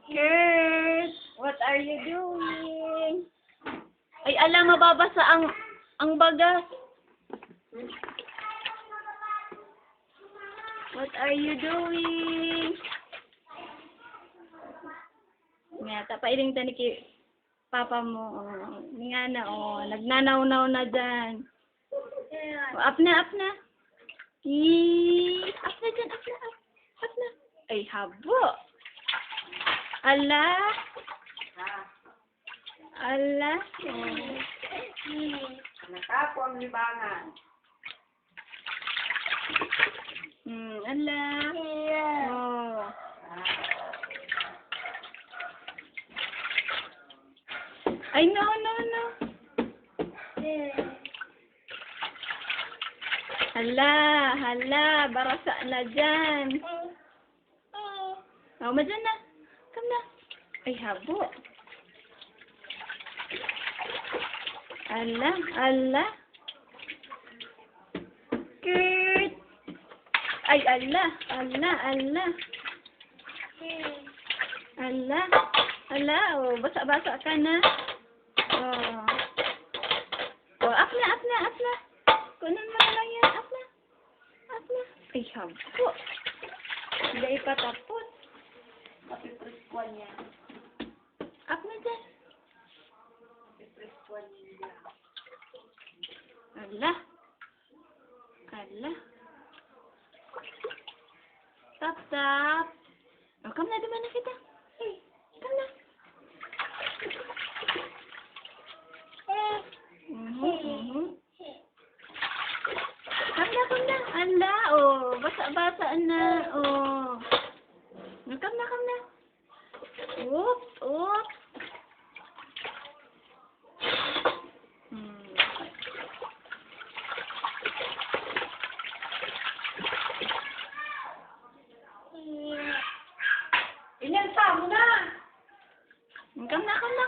Kurt, what are you doing? Ay, alam, mababasa ang bagas. What are you doing? Nga, tapailing tani kay papa mo. Oh. Nga na, oh. Nagnanaw-naw na dyan. Oh, up na, up na. Up na dyan, up na, up na. Ay, habo. Ala. Ala. Nakapo ang libangan. Ala. Oh. Ay, no, no, no. Hala, hala, barasa na dyan. Oh, madyan na. Come na. Ay, habo. Ala, ala. Kurt. Ay, ala, ala, ala. Ala, ala, oh, basa-basa ka na. Oh. Oh, up na, up na, up na. Kunin mo na lang yan, up na. Up na. Ay, habo. Hindi ipatapos. Mapipreskuan niya. Up na dyan. Mapipreskuan niya. Ala. Ala. Tap, tap. Oh, come na, duman na kita. Hey, come na. Come na, come na. Ala, oh. Basa-basa na. Oh. Come na, come na. Oop, oop. Inyanta mo na! Come na, come na,